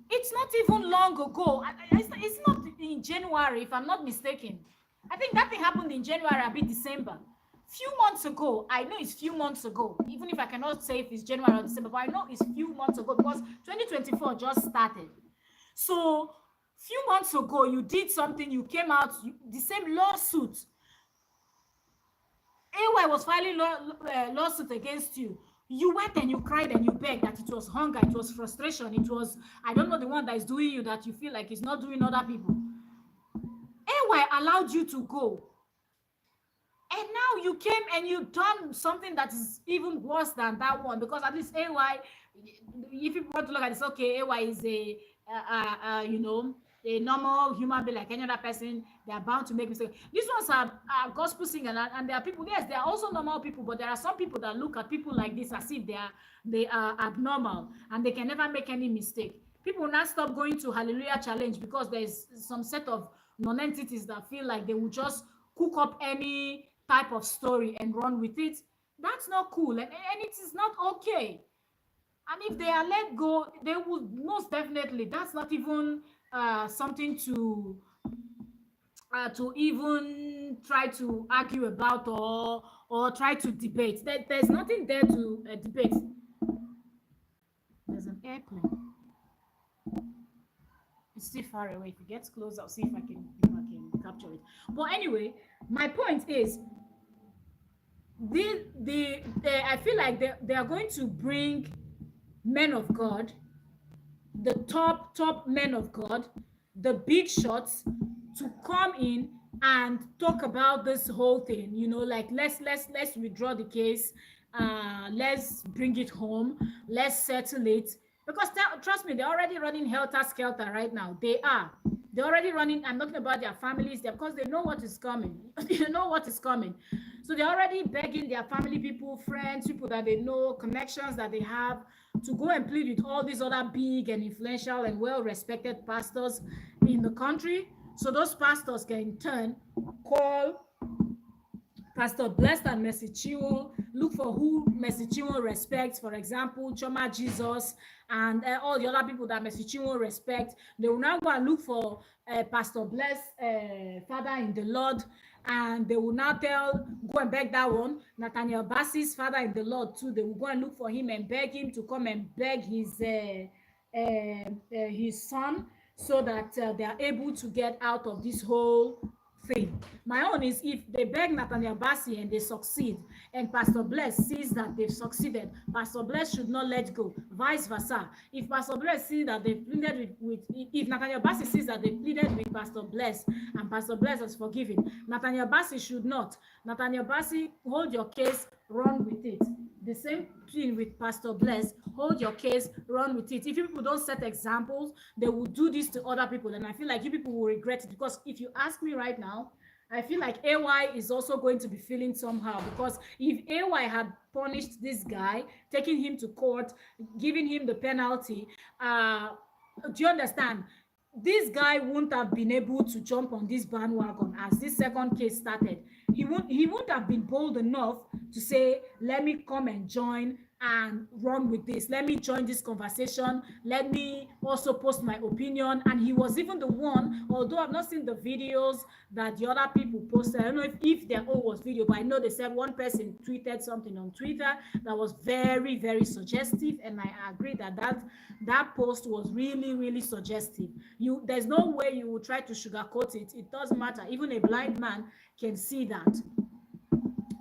it's not even long ago. It's not in January, if I'm not mistaken. I think that thing happened in January, a bit December. Few months ago, I know it's few months ago, even if I cannot say if it's January or December, but I know it's few months ago because 2024 just started. So few months ago, you did something, you came out, the same lawsuit. AY was filing lawsuit against you. You went and you cried and you begged that it was hunger, it was frustration, it was, I don't know, the one that is doing you that you feel like it's not doing other people. AY allowed you to go. And now you came and you done something that is even worse than that one, because at least AY, if you want to look at this, okay, AY is a, a normal human being like any other person. They are bound to make mistakes. These ones are gospel singers, and there are people. Yes, they are also normal people, but there are some people that look at people like this as if they are abnormal and they can never make any mistake. People will not stop going to Hallelujah Challenge because there's some set of non-entities that feel like they will just cook up any type of story and run with it. That's not cool, and it is not okay. And if they are let go, they would most definitely. That's not even something to even try to argue about or try to debate. There's nothing there to debate. There's an airplane. It's still far away. If it gets close, I'll see if I can capture it. But anyway, my point is I feel like they are going to bring men of God, the top men of God, the big shots, to come in and talk about this whole thing. Like let's withdraw the case. Let's bring it home. Let's settle it. Because trust me, they're already running helter skelter right now. They're already running. I'm talking about their families there because they know what is coming. They know what is coming. So they're already begging their family people, friends, people that they know, connections that they have, to go and plead with all these other big and influential and well-respected pastors in the country. So those pastors can in turn call Pastor Blessed and Mercy Chinwo, look for who Mercy Chinwo respects, for example, Choma Jesus, and all the other people that Mercy Chinwo respect. They will now go and look for Pastor Blessed, Father in the Lord, and they will now go and beg that one, Nathaniel Bassey's Father in the Lord too. They will go and look for him and beg him to come and beg his son, so that they are able to get out of this whole thing. My own is, if they beg Nathaniel Bassey and they succeed, and Pastor Bless sees that they've succeeded, Pastor Bless should not let go. Vice versa. If Pastor Bless sees that they've pleaded if Nathaniel Bassey sees that they pleaded with Pastor Bless and Pastor Bless has forgiven, Nathaniel Bassey should not. Nathaniel Bassey, hold your case, run with it. The same thing with Pastor Bless. Hold your case, run with it. If you people don't set examples, they will do this to other people, and I feel like you people will regret it. Because if you ask me right now, I feel like AY is also going to be feeling somehow, because if AY had punished this guy, taking him to court, giving him the penalty, do you understand? This guy wouldn't have been able to jump on this bandwagon as this second case started. He won't have been bold enough to say, let me come and join and run with this. Let me join this conversation. Let me also post my opinion. And he was even the one, although I've not seen the videos that the other people posted. I don't know if their own was video, but I know they said one person tweeted something on Twitter that was very, very suggestive. And I agree that post was really, really suggestive. There's no way you will try to sugarcoat it. It doesn't matter. Even a blind man can see that.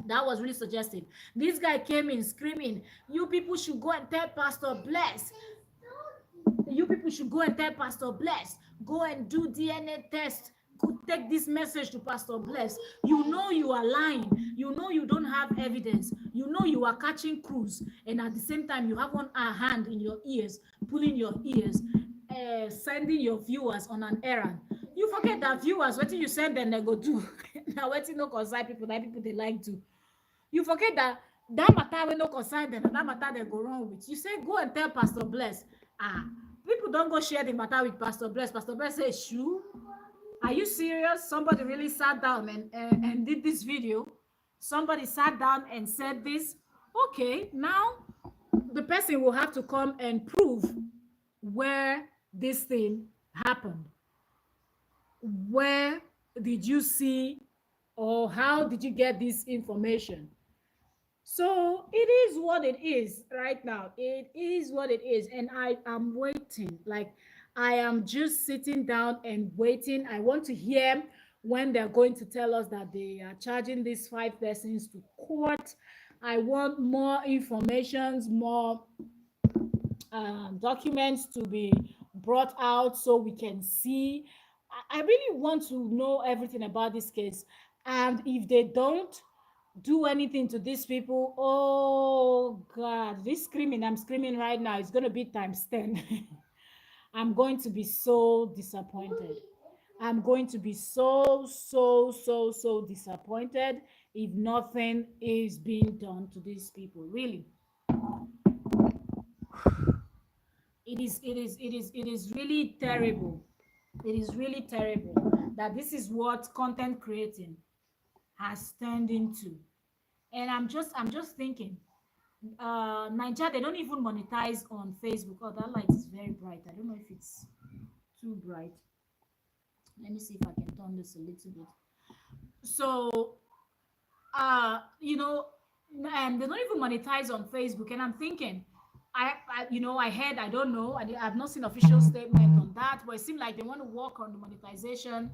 That was really suggestive. This guy came in screaming, you people should go and tell Pastor Bless. You people should go and tell Pastor Bless. Go and do DNA test. Go take this message to Pastor Bless. You know you are lying. You know you don't have evidence. You know you are catching cruise. And at the same time, you have one hand in your ears, pulling your ears, sending your viewers on an errand. You forget that viewers, what you send them, they go do. Now, what you know, concern people, that people they like to. You forget that matter wey no concern them, that matter they go wrong with. You say go and tell Pastor Bless. People don't go share the matter with Pastor Bless. Pastor Bless say, shoo, are you serious? Somebody really sat down and did this video. Somebody sat down and said this. Okay, now the person will have to come and prove where this thing happened. Where did you see, or how did you get this information? So it is what it is right now. It is what it is. And I am waiting. Like, I am just sitting down and waiting. I want to hear when they're going to tell us that they are charging these 5 persons to court. I want more information, more documents to be brought out so we can see. I really want to know everything about this case. And if they don't do anything to these people, oh God, this screaming I'm screaming right now is going to be times 10. I'm going to be so disappointed. I'm going to be so disappointed if nothing is being done to these people. Really, it is really terrible. It is really terrible that this is what content creating has turned into. And I'm just thinking, Nigeria, they don't even monetize on Facebook. Oh, that light is very bright. I don't know if it's too bright. Let me see if I can turn this a little bit. So, you know, they don't even monetize on Facebook. And I'm thinking, I heard, I don't know, I've not seen official statement on that, but it seems like they want to work on the monetization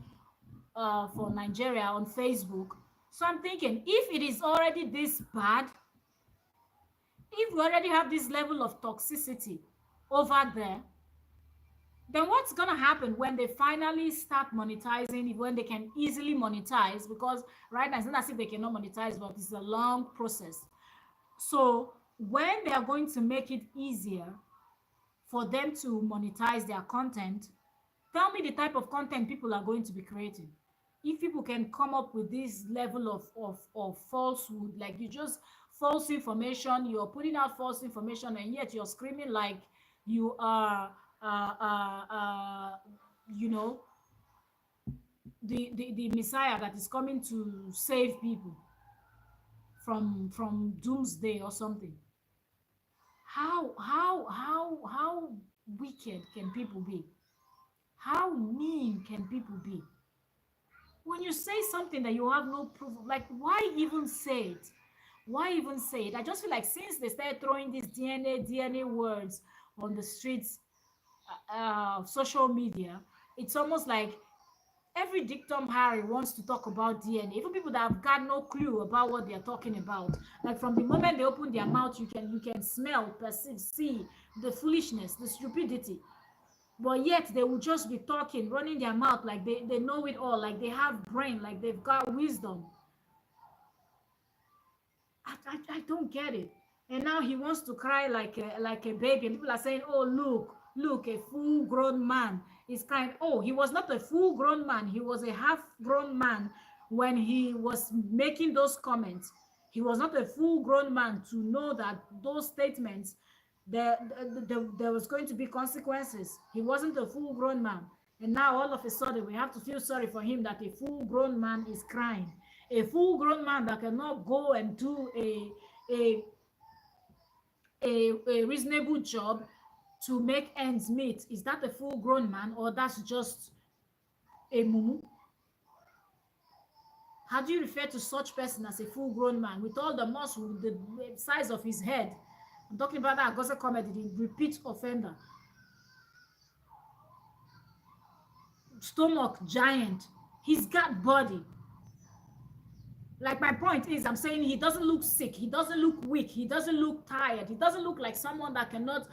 for Nigeria on Facebook. So I'm thinking, if it is already this bad, if we already have this level of toxicity over there, then what's going to happen when they finally start monetizing, when they can easily monetize? Because right now it's not as if they cannot monetize, but it's a long process. So when they are going to make it easier for them to monetize their content, tell me the type of content people are going to be creating. If people can come up with this level of falsehood, like you just false information, you're putting out false information, and yet you're screaming like you are, uh, uh, uh, you know, the Messiah that is coming to save people from doomsday or something. How wicked can people be? How mean can people be? When you say something that you have no proof of, like, why even say it? Why even say it? I just feel like since they started throwing these DNA words on the streets, social media, it's almost like every dictum Harry wants to talk about DNA. Even people that have got no clue about what they're talking about. Like from the moment they open their mouth, you can smell, perceive, see the foolishness, the stupidity. But yet they will just be talking, running their mouth like they know it all, like they have brain, like they've got wisdom. I don't get it. And now he wants to cry like a baby. And people are saying, oh, look, a full grown man is crying. Oh, he was not a full grown man. He was a half grown man when he was making those comments. He was not a full grown man to know that those statements, there was going to be consequences. He wasn't a full grown man. And now all of a sudden we have to feel sorry for him that a full grown man is crying. A full grown man that cannot go and do a, a reasonable job to make ends meet. Is that a full grown man, or that's just a mumu? How do you refer to such person as a full grown man with all the muscle, the size of his head? I'm talking about that Gosse comedy, the repeat offender. Stomach giant. He's got body. Like, my point is, I'm saying he doesn't look sick, he doesn't look weak, he doesn't look tired, he doesn't look like someone that cannot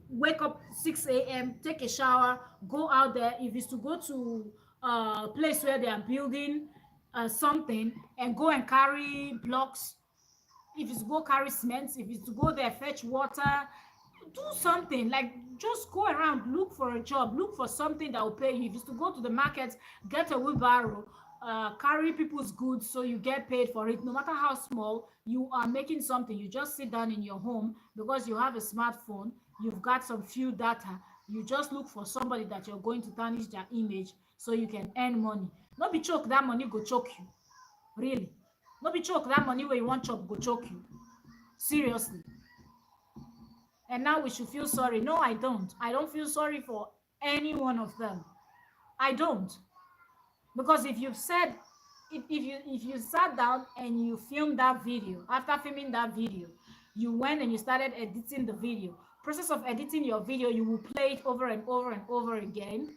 wake up 6 a.m., take a shower, go out there. If it's to go to a place where they are building something, and go and carry blocks, if it's to go carry cement, if it's to go there fetch water, do something. Like, just go around, look for a job, look for something that will pay you. If it's to go to the market, get a wheelbarrow, carry people's goods so you get paid for it. No matter how small, you are making something. You just sit down in your home because you have a smartphone, you've got some few data, you just look for somebody that you're going to tarnish their image so you can earn money. Not be choke, that money go choke you. Really. Not be choke, that money where you want chop go choke you. Seriously. And now we should feel sorry. No, I don't. I don't feel sorry for any one of them. I don't. Because if you sat down and you filmed that video, after filming that video, you went and you started editing the video. Process of editing your video, you will play it over and over and over again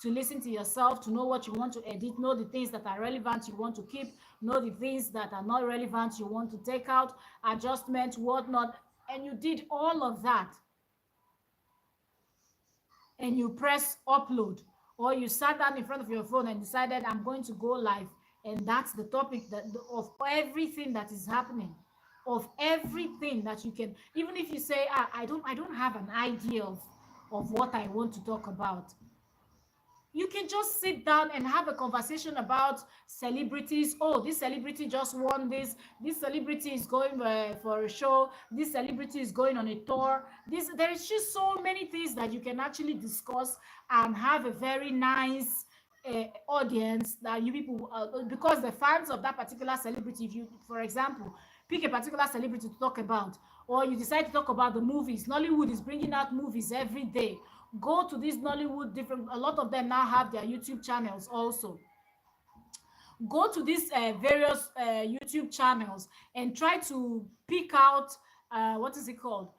to listen to yourself, to know what you want to edit, know the things that are relevant you want to keep, know the things that are not relevant you want to take out, adjustment, whatnot. And you did all of that, and you press upload, or you sat down in front of your phone and decided, I'm going to go live, and that's the topic of everything that is happening, of everything that you can. Even if you say, I don't have an idea of of what I want to talk about. You can just sit down and have a conversation about celebrities. Oh, this celebrity just won this celebrity is going for a show, this celebrity is going on a tour. This There is just so many things that you can actually discuss and have a very nice audience that you people because the fans of that particular celebrity, if you, for example, pick a particular celebrity to talk about, or you decide to talk about the movies. Nollywood is bringing out movies every day. Go to these Nollywood different, a lot of them now have their YouTube channels also. Go to these various YouTube channels and try to pick out what is it called,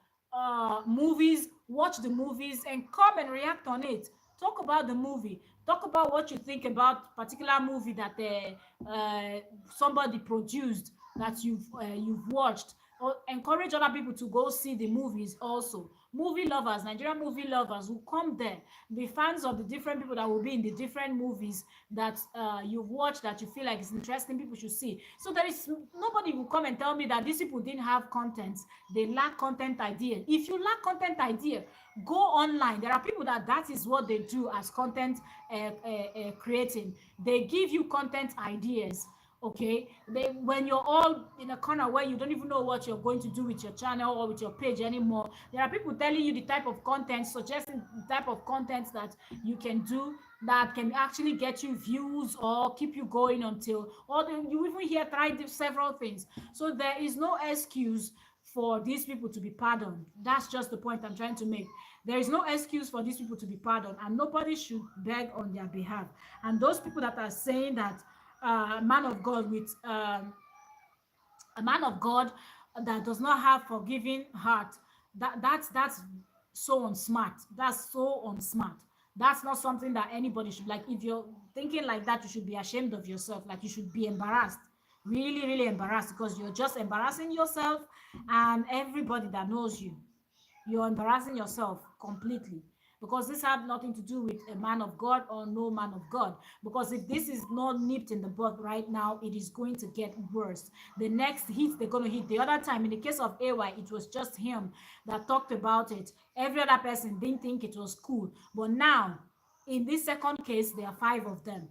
movies. Watch the movies and come and react on it. Talk about the movie. Talk about what you think about particular movie that somebody produced that you've watched. Or encourage other people to go see the movies also. Movie lovers, Nigerian movie lovers will come there. The fans of the different people that will be in the different movies that you've watched that you feel like it's interesting, people should see. So there is nobody will come and tell me that these people didn't have content. They lack content idea. If you lack content idea, go online. There are people that is what they do as content creating. They give you content ideas. Okay, when you're all in a corner where you don't even know what you're going to do with your channel or with your page anymore, there are people telling you the type of content, suggesting the type of content that you can do that can actually get you views or keep you going until, or you even hear try several things. So there is no excuse for these people to be pardoned. That's just the point I'm trying to make. There is no excuse for these people to be pardoned, and nobody should beg on their behalf. And those people that are saying that man of God with a man of God that does not have forgiving heart, that's so unsmart. That's so unsmart. That's not something that anybody should like. If you're thinking like that, you should be ashamed of yourself. Like, you should be embarrassed, really, really embarrassed, because you're just embarrassing yourself and everybody that knows you. You're embarrassing yourself completely, because this have nothing to do with a man of God or no man of God. Because if this is not nipped in the bud right now, it is going to get worse. The next hit they're going to hit, the other time in the case of AY, it was just him that talked about it. Every other person didn't think it was cool. But now, in this second case, there are five of them.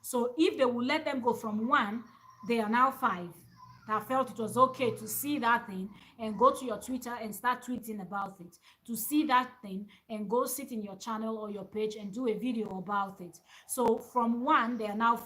So if they will let them go from one, they are now five that felt it was okay to see that thing and go to your Twitter and start tweeting about it, to see that thing and go sit in your channel or your page and do a video about it. So from one, they are now